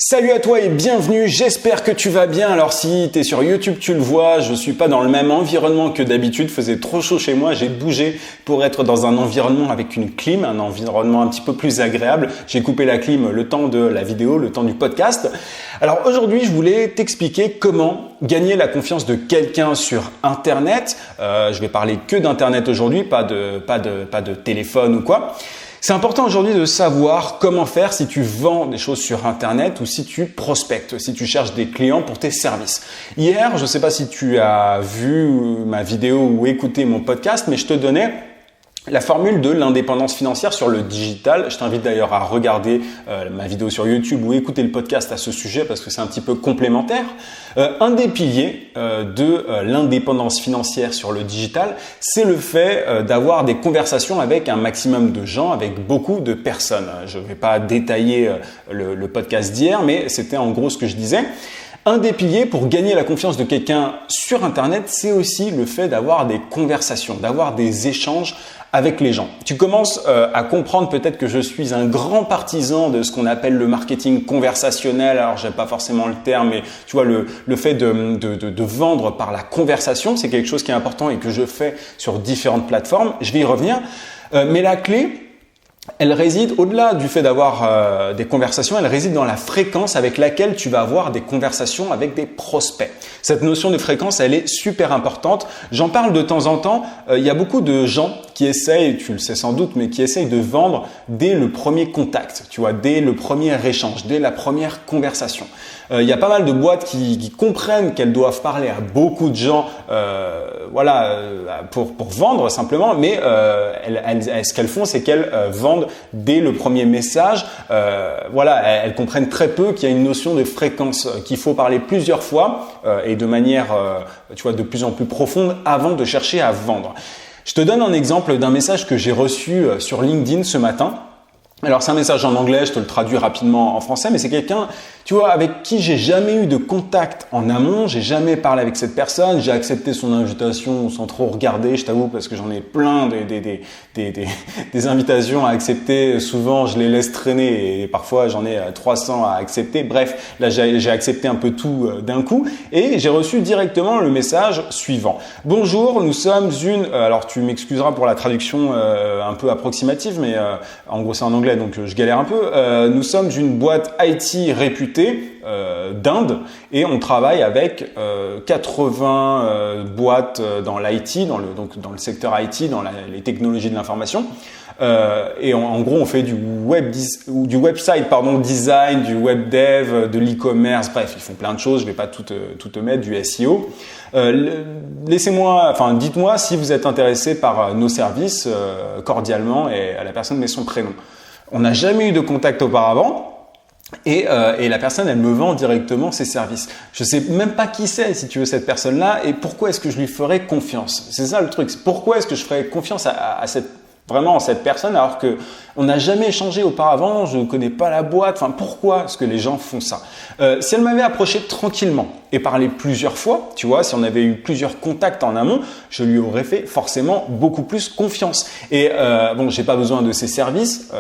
Salut à toi et bienvenue, j'espère que tu vas bien. Alors si tu es sur YouTube, tu le vois, je suis pas dans le même environnement que d'habitude, faisait trop chaud chez moi, j'ai bougé pour être dans un environnement avec une clim, un environnement un petit peu plus agréable. J'ai coupé la clim le temps de la vidéo, le temps du podcast. Alors aujourd'hui, je voulais t'expliquer comment gagner la confiance de quelqu'un sur Internet. Je vais parler que d'Internet aujourd'hui, pas de téléphone ou quoi. C'est important aujourd'hui de savoir comment faire si tu vends des choses sur Internet ou si tu prospectes, si tu cherches des clients pour tes services. Hier, je ne sais pas si tu as vu ma vidéo ou écouté mon podcast, mais je te donnais la formule de l'indépendance financière sur le digital. Je t'invite d'ailleurs à regarder ma vidéo sur YouTube ou écouter le podcast à ce sujet parce que c'est un petit peu complémentaire. Un des piliers de l'indépendance financière sur le digital, c'est le fait d'avoir des conversations avec un maximum de gens, avec beaucoup de personnes. Je ne vais pas détailler le podcast d'hier, mais c'était en gros ce que je disais. Un des piliers pour gagner la confiance de quelqu'un sur Internet, c'est aussi le fait d'avoir des conversations, d'avoir des échanges avec les gens. Tu commences à comprendre peut-être que je suis un grand partisan de ce qu'on appelle le marketing conversationnel. Alors, j'aime pas forcément le terme, mais tu vois, le fait de vendre par la conversation, c'est quelque chose qui est important et que je fais sur différentes plateformes. Je vais y revenir. Mais la clé, elle réside, au-delà du fait d'avoir des conversations, elle réside dans la fréquence avec laquelle tu vas avoir des conversations avec des prospects. Cette notion de fréquence, elle est super importante. J'en parle de temps en temps. Il y a beaucoup de gens qui essayent, tu le sais sans doute, mais qui essayent de vendre dès le premier contact, tu vois, dès le premier échange, dès la première conversation. Il y a pas mal de boîtes qui comprennent qu'elles doivent parler à beaucoup de gens, pour vendre simplement, mais ce qu'elles font, c'est qu'elles vendent dès le premier message. Elles comprennent très peu qu'il y a une notion de fréquence, qu'il faut parler plusieurs fois et de manière, de plus en plus profonde avant de chercher à vendre. Je te donne un exemple d'un message que j'ai reçu sur LinkedIn ce matin. Alors c'est un message en anglais, je te le traduis rapidement en français, mais c'est quelqu'un, tu vois, avec qui j'ai jamais eu de contact en amont, j'ai jamais parlé avec cette personne, j'ai accepté son invitation sans trop regarder, je t'avoue, parce que j'en ai plein des invitations à accepter, souvent je les laisse traîner et parfois j'en ai 300 à accepter. Bref, là j'ai accepté un peu tout d'un coup et j'ai reçu directement le message suivant. Bonjour, nous sommes alors tu m'excuseras pour la traduction un peu approximative, mais en gros c'est en anglais donc je galère un peu. Nous sommes une boîte IT réputée d'Inde et on travaille avec 80 boîtes dans l'IT, dans le secteur IT, dans les technologies de l'information. Et en gros, on fait du website design, du web dev, de l'e-commerce, bref, ils font plein de choses. Je vais pas tout te mettre, du SEO. Dites-moi si vous êtes intéressé par nos services cordialement, et la personne met son prénom. On n'a jamais eu de contact auparavant. Et la personne, elle me vend directement ses services. Je sais même pas qui c'est, si tu veux, cette personne-là, et pourquoi est-ce que je lui ferais confiance. C'est ça le truc. Pourquoi est-ce que je ferais confiance à cette personne alors que on n'a jamais échangé auparavant, je ne connais pas la boîte. Enfin, pourquoi est-ce que les gens font ça? Si elle m'avait approché tranquillement et parlé plusieurs fois, tu vois, si on avait eu plusieurs contacts en amont, je lui aurais fait forcément beaucoup plus confiance. Et j'ai pas besoin de ses services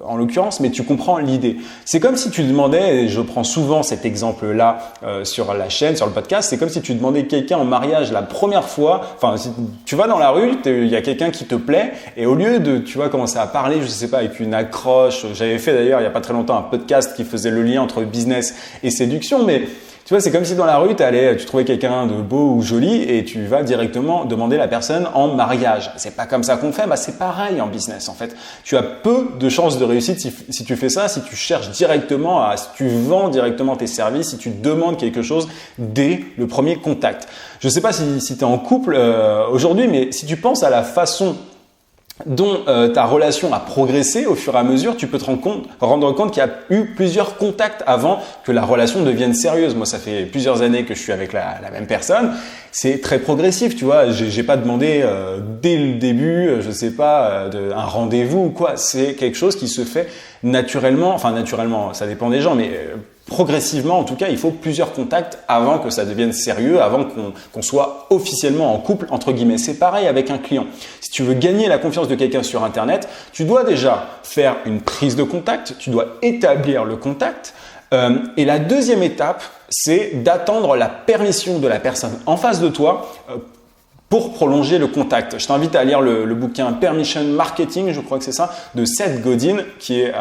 en l'occurrence, mais tu comprends l'idée. C'est comme si tu demandais, et je prends souvent cet exemple-là sur la chaîne, sur le podcast, c'est comme si tu demandais quelqu'un en mariage la première fois. Enfin, si tu vas dans la rue, il y a quelqu'un qui te plaît, et au lieu de, tu vois, commencer à parler, je sais pas, avec une accroche. J'avais fait d'ailleurs il y a pas très longtemps un podcast qui faisait le lien entre business et séduction, mais tu vois, c'est comme si dans la rue, tu trouvais quelqu'un de beau ou joli et tu vas directement demander la personne en mariage. C'est pas comme ça qu'on fait, c'est pareil en business en fait. Tu as peu de chances de réussite si tu fais ça, si tu cherches directement si tu vends directement tes services, si tu demandes quelque chose dès le premier contact. Je sais pas si tu es en couple aujourd'hui, mais si tu penses à la façon dont ta relation a progressé au fur et à mesure, tu peux te rendre compte qu'il y a eu plusieurs contacts avant que la relation devienne sérieuse. Moi, ça fait plusieurs années que je suis avec la même personne. C'est très progressif, tu vois. J'ai pas demandé dès le début, je sais pas, un rendez-vous ou quoi. C'est quelque chose qui se fait naturellement. Enfin, naturellement, ça dépend des gens, mais progressivement, en tout cas, il faut plusieurs contacts avant que ça devienne sérieux, avant qu'on soit officiellement en couple, entre guillemets. C'est pareil avec un client. Si tu veux gagner la confiance de quelqu'un sur Internet, tu dois déjà faire une prise de contact, tu dois établir le contact. Et la deuxième étape, c'est d'attendre la permission de la personne en face de toi pour prolonger le contact. Je t'invite à lire le bouquin Permission Marketing, je crois que c'est ça, de Seth Godin, qui est,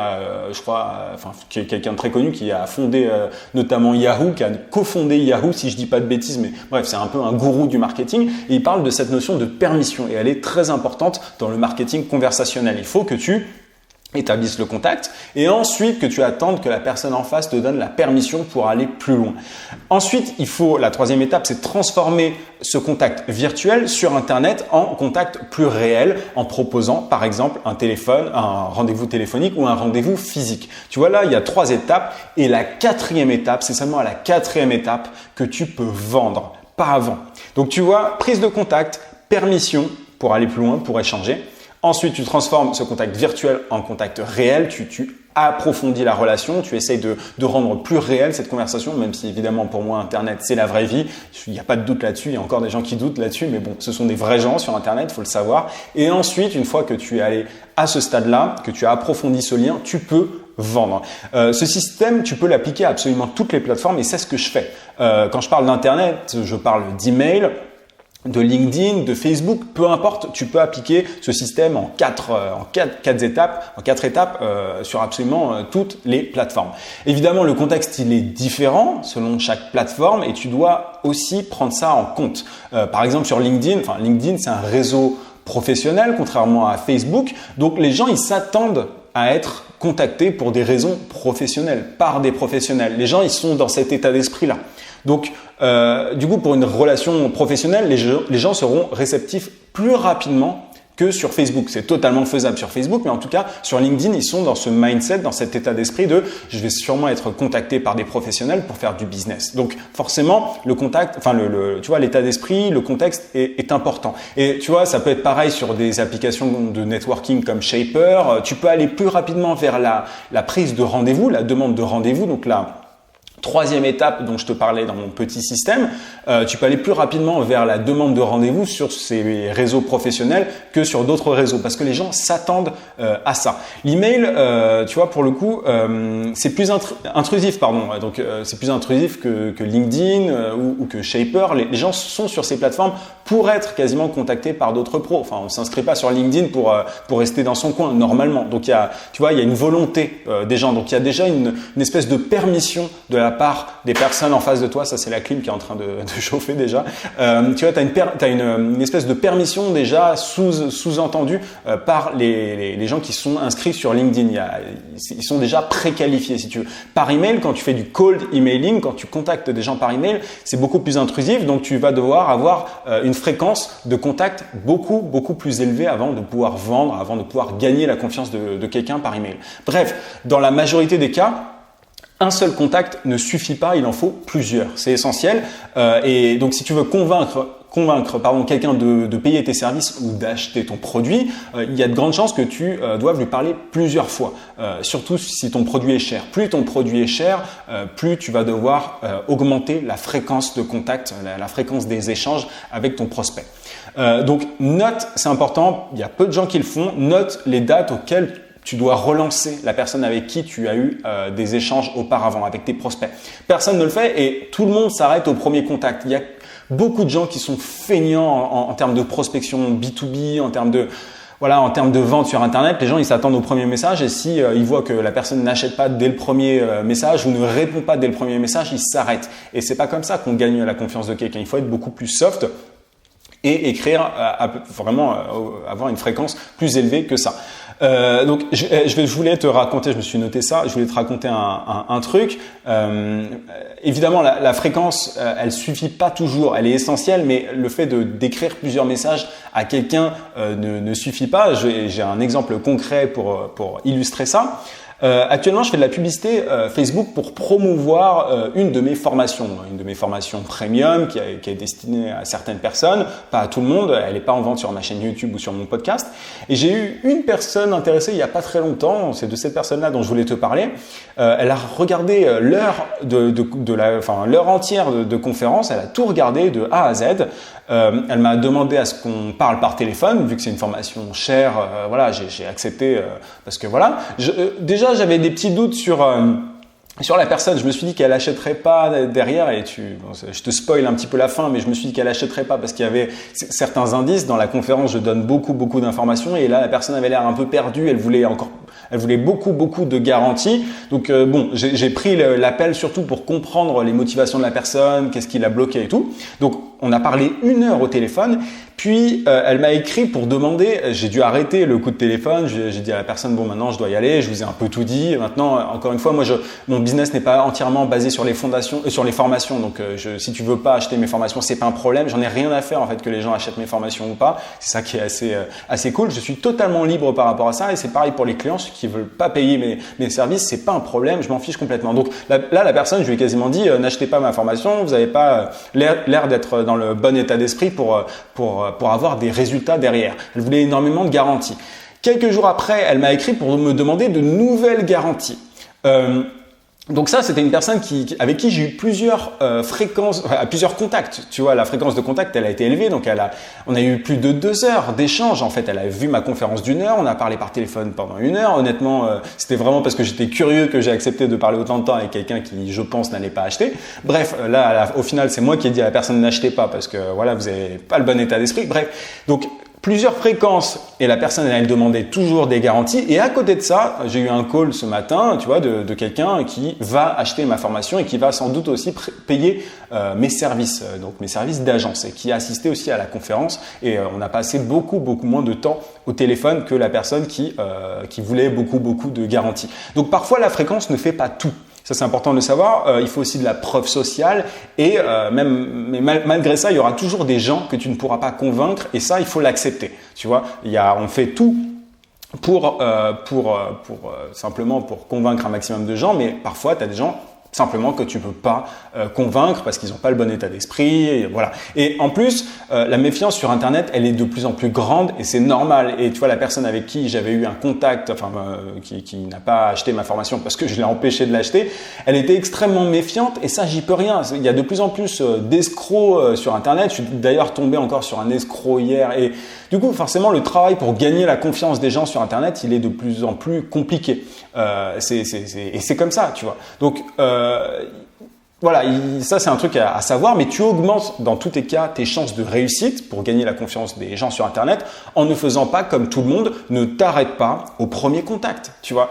qui est quelqu'un de très connu, qui a fondé notamment Yahoo, qui a cofondé Yahoo, si je dis pas de bêtises, mais bref, c'est un peu un gourou du marketing. Et il parle de cette notion de permission, et elle est très importante dans le marketing conversationnel. Il faut que tu établisse le contact et ensuite que tu attendes que la personne en face te donne la permission pour aller plus loin. Ensuite, la troisième étape, c'est transformer ce contact virtuel sur Internet en contact plus réel en proposant par exemple un rendez-vous téléphonique ou un rendez-vous physique. Tu vois là, il y a 3 étapes et la 4e étape, c'est seulement à la 4e étape que tu peux vendre, pas avant. Donc tu vois, prise de contact, permission pour aller plus loin, pour échanger. Ensuite, tu transformes ce contact virtuel en contact réel, tu approfondis la relation, tu essayes de rendre plus réelle cette conversation, même si évidemment pour moi Internet c'est la vraie vie, il n'y a pas de doute là-dessus, il y a encore des gens qui doutent là-dessus, mais bon, ce sont des vrais gens sur Internet, il faut le savoir. Et ensuite, une fois que tu es allé à ce stade-là, que tu as approfondi ce lien, tu peux vendre. Ce système, tu peux l'appliquer à absolument toutes les plateformes et c'est ce que je fais. Quand je parle d'Internet, je parle d'email, de LinkedIn, de Facebook, peu importe, tu peux appliquer ce système en quatre étapes sur absolument toutes les plateformes. Évidemment, le contexte il est différent selon chaque plateforme et tu dois aussi prendre ça en compte. Par exemple sur LinkedIn, LinkedIn c'est un réseau professionnel contrairement à Facebook, donc les gens ils s'attendent à être contactés pour des raisons professionnelles, par des professionnels. Les gens ils sont dans cet état d'esprit-là. Donc, du coup, pour une relation professionnelle, les gens seront réceptifs plus rapidement que sur Facebook. C'est totalement faisable sur Facebook, mais en tout cas, sur LinkedIn, ils sont dans ce mindset, dans cet état d'esprit de « je vais sûrement être contacté par des professionnels pour faire du business ». Donc, forcément, le contact, tu vois, l'état d'esprit, le contexte est important. Et tu vois, ça peut être pareil sur des applications de networking comme Shaper. Tu peux aller plus rapidement vers la prise de rendez-vous, la demande de rendez-vous. Donc là, 3e étape dont je te parlais dans mon petit système, tu peux aller plus rapidement vers la demande de rendez-vous sur ces réseaux professionnels que sur d'autres réseaux parce que les gens s'attendent à ça. L'email, tu vois, pour le coup, c'est plus intrusif, pardon. Donc, c'est plus intrusif que LinkedIn ou que Shaper. Les gens sont sur ces plateformes pour être quasiment contactés par d'autres pros. Enfin, on s'inscrit pas sur LinkedIn pour rester dans son coin normalement. Donc, il y a une volonté des gens. Donc, il y a déjà une espèce de permission de la part des personnes en face de toi. Ça, c'est la clim qui est en train de chauffer déjà. Tu vois, t'as une espèce de permission déjà sous-entendue par les gens qui sont inscrits sur LinkedIn. Ils sont déjà préqualifiés, si tu veux. Par email, quand tu fais du cold emailing, quand tu contactes des gens par email, c'est beaucoup plus intrusif. Donc, tu vas devoir avoir une fréquence de contact beaucoup plus élevée avant de pouvoir vendre, avant de pouvoir gagner la confiance de quelqu'un par email. Bref, dans la majorité des cas, un seul contact ne suffit pas, il en faut plusieurs. C'est essentiel. Et donc, si tu veux convaincre quelqu'un de payer tes services ou d'acheter ton produit, il y a de grandes chances que tu doives lui parler plusieurs fois. Surtout si ton produit est cher. Plus ton produit est cher, plus tu vas devoir augmenter la fréquence de contact, la fréquence des échanges avec ton prospect. Donc, note, c'est important. Il y a peu de gens qui le font. Note les dates auxquelles tu dois relancer la personne avec qui tu as eu des échanges auparavant, avec tes prospects. Personne ne le fait et tout le monde s'arrête au premier contact. Il y a beaucoup de gens qui sont feignants en termes de prospection B2B, en termes de vente sur Internet. Les gens, ils s'attendent au premier message et si ils voient que la personne n'achète pas dès le premier message ou ne répond pas dès le premier message, ils s'arrêtent. Et c'est pas comme ça qu'on gagne la confiance de quelqu'un. Il faut être beaucoup plus soft et écrire vraiment avoir une fréquence plus élevée que ça. Donc, je voulais te raconter, je me suis noté ça, je voulais te raconter un truc. Évidemment, la fréquence, elle suffit pas toujours, elle est essentielle, mais le fait d'écrire plusieurs messages à quelqu'un ne suffit pas. J'ai un exemple concret pour illustrer ça. Actuellement, je fais de la publicité Facebook pour promouvoir une de mes formations premium qui est destinée à certaines personnes, pas à tout le monde. Elle n'est pas en vente sur ma chaîne YouTube ou sur mon podcast. Et j'ai eu une personne intéressée il y a pas très longtemps. C'est de cette personne-là dont je voulais te parler. Elle a regardé l'heure entière de conférence. Elle a tout regardé de A à Z. Elle m'a demandé à ce qu'on parle par téléphone, vu que c'est une formation chère. J'ai accepté parce que voilà. Déjà, j'avais des petits doutes sur Sur la personne, je me suis dit qu'elle achèterait pas derrière et je te spoil un petit peu la fin, mais je me suis dit qu'elle achèterait pas parce qu'il y avait certains indices. Dans la conférence, je donne beaucoup d'informations et là, la personne avait l'air un peu perdue. Elle voulait beaucoup de garanties. Donc bon, j'ai pris l'appel surtout pour comprendre les motivations de la personne, qu'est-ce qui l'a bloqué et tout. Donc on a parlé 1 heure au téléphone. Puis elle m'a écrit pour demander, j'ai dû arrêter le coup de téléphone, j'ai dit à la personne bon maintenant je dois y aller, je vous ai un peu tout dit. Maintenant encore une fois moi mon business n'est pas entièrement basé sur les fondations, sur les formations. Donc si tu veux pas acheter mes formations, c'est pas un problème, j'en ai rien à faire en fait que les gens achètent mes formations ou pas. C'est ça qui est assez cool. Je suis totalement libre par rapport à ça et c'est pareil pour les clients ceux qui veulent pas payer mes services, c'est pas un problème, je m'en fiche complètement. Donc là la personne je lui ai quasiment dit n'achetez pas ma formation, vous avez pas l'air d'être dans le bon état d'esprit pour avoir des résultats derrière. Elle voulait énormément de garanties. Quelques jours après, elle m'a écrit pour me demander de nouvelles garanties. Donc ça, c'était une personne avec qui j'ai eu plusieurs plusieurs contacts. Tu vois, la fréquence de contact, elle a été élevée. Donc on a eu plus de 2 heures d'échange. En fait, elle a vu ma conférence d'1 heure. On a parlé par téléphone pendant 1 heure. Honnêtement, c'était vraiment parce que j'étais curieux que j'ai accepté de parler autant de temps avec quelqu'un qui, je pense, n'allait pas acheter. Bref, là, au final, c'est moi qui ai dit à la personne n'achetez pas parce que voilà, vous n'avez pas le bon état d'esprit. Bref, donc plusieurs fréquences et la personne elle demandait toujours des garanties et à côté de ça j'ai eu un call ce matin tu vois de quelqu'un qui va acheter ma formation et qui va sans doute aussi payer mes services donc mes services d'agence et qui a assisté aussi à la conférence et on a passé beaucoup moins de temps au téléphone que la personne qui voulait beaucoup de garanties. Donc parfois la fréquence ne fait pas tout. Ça, c'est important de le savoir. Il faut aussi de la preuve sociale et mais malgré ça, il y aura toujours des gens que tu ne pourras pas convaincre et ça, il faut l'accepter. Tu vois, on fait tout simplement pour convaincre un maximum de gens, mais parfois, tu as des gens simplement que tu peux pas convaincre parce qu'ils n'ont pas le bon état d'esprit. Et voilà. Et en plus, la méfiance sur Internet, elle est de plus en plus grande et c'est normal. Et tu vois, la personne avec qui j'avais eu un contact, qui n'a pas acheté ma formation parce que je l'ai empêché de l'acheter, elle était extrêmement méfiante et ça, j'y peux rien. Il y a de plus en plus d'escrocs sur Internet. Je suis d'ailleurs tombé encore sur un escroc hier et du coup, forcément, le travail pour gagner la confiance des gens sur Internet, il est de plus en plus compliqué. Et c'est comme ça, tu vois. Donc, voilà, ça c'est un truc à savoir, mais tu augmentes dans tous tes cas tes chances de réussite pour gagner la confiance des gens sur Internet en ne faisant pas comme tout le monde, ne t'arrête pas au premier contact, tu vois.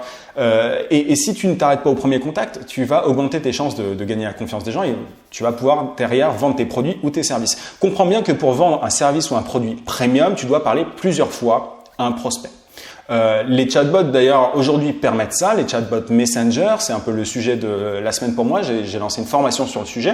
Et si tu ne t'arrêtes pas au premier contact, tu vas augmenter tes chances de gagner la confiance des gens et tu vas pouvoir derrière vendre tes produits ou tes services. Comprends bien que pour vendre un service ou un produit premium, tu dois parler plusieurs fois à un prospect. Les chatbots d'ailleurs aujourd'hui permettent ça, les chatbots Messenger, c'est un peu le sujet de la semaine pour moi, j'ai lancé une formation sur le sujet.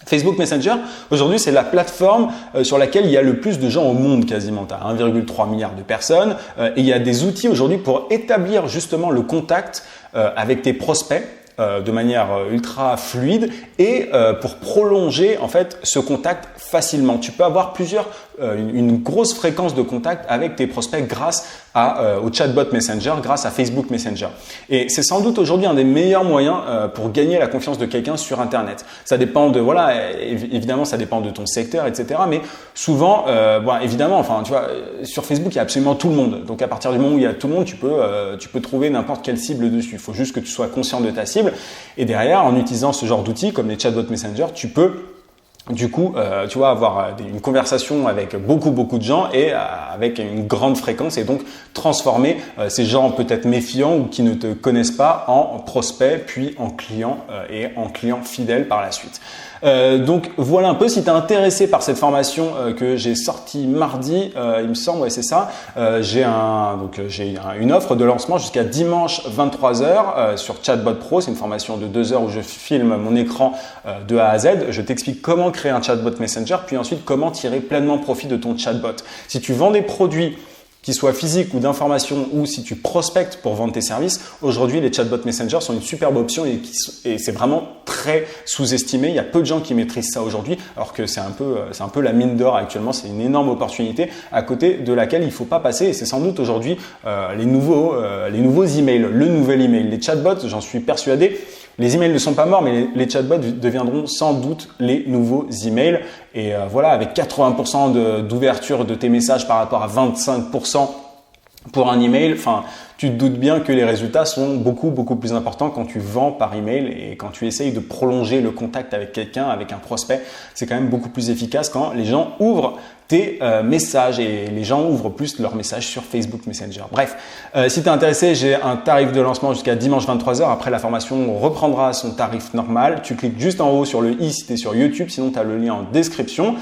Facebook Messenger, aujourd'hui, c'est la plateforme sur laquelle il y a le plus de gens au monde quasiment. Tu as 1,3 milliard de personnes et il y a des outils aujourd'hui pour établir justement le contact avec tes prospects de manière ultra fluide et pour prolonger en fait ce contact facilement. Tu peux avoir une grosse fréquence de contact avec tes prospects grâce au chatbot Messenger, grâce à Facebook Messenger. Et c'est sans doute aujourd'hui un des meilleurs moyens pour gagner la confiance de quelqu'un sur Internet. Ça dépend évidemment ça dépend de ton secteur, etc. Mais souvent, évidemment, enfin, tu vois, sur Facebook, il y a absolument tout le monde. Donc à partir du moment où il y a tout le monde, tu peux trouver n'importe quelle cible dessus. Il faut juste que tu sois conscient de ta cible. Et derrière, en utilisant ce genre d'outils comme les chatbots Messenger, tu peux du coup, tu vas avoir une conversation avec beaucoup de gens et avec une grande fréquence et donc transformer ces gens peut-être méfiants ou qui ne te connaissent pas en prospects puis en clients et en clients fidèles par la suite. Donc voilà un peu, si tu es intéressé par cette formation que j'ai sortie mardi, il me semble, ouais c'est ça, j'ai une offre de lancement jusqu'à dimanche 23h sur Chatbot Pro, c'est une formation de 2 heures où je filme mon écran de A à Z, je t'explique comment créer un chatbot Messenger, puis ensuite comment tirer pleinement profit de ton chatbot. Si tu vends des produits qui soient physiques ou d'information ou si tu prospectes pour vendre tes services, aujourd'hui les chatbots Messenger sont une superbe option et c'est vraiment très sous-estimé. Il y a peu de gens qui maîtrisent ça aujourd'hui alors que c'est un peu la mine d'or actuellement, c'est une énorme opportunité à côté de laquelle il ne faut pas passer et c'est sans doute aujourd'hui les nouveaux emails, le nouvel email. Les chatbots, j'en suis persuadé, les emails ne sont pas morts, mais les chatbots deviendront sans doute les nouveaux emails. Et voilà, avec 80% d'ouverture de tes messages par rapport à 25% Pour un email, enfin, tu te doutes bien que les résultats sont beaucoup plus importants quand tu vends par email et quand tu essayes de prolonger le contact avec quelqu'un, avec un prospect. C'est quand même beaucoup plus efficace quand les gens ouvrent tes messages et les gens ouvrent plus leurs messages sur Facebook Messenger. Bref, si tu es intéressé, j'ai un tarif de lancement jusqu'à dimanche 23h. Après, la formation reprendra son tarif normal. Tu cliques juste en haut sur le i si tu es sur YouTube, sinon tu as le lien en description.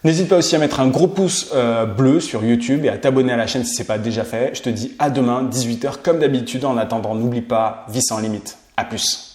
N'hésite pas aussi à mettre un gros pouce bleu sur YouTube et à t'abonner à la chaîne si ce n'est pas déjà fait. Je te dis à demain, 18h comme d'habitude. En attendant, n'oublie pas, vie sans limite. À plus.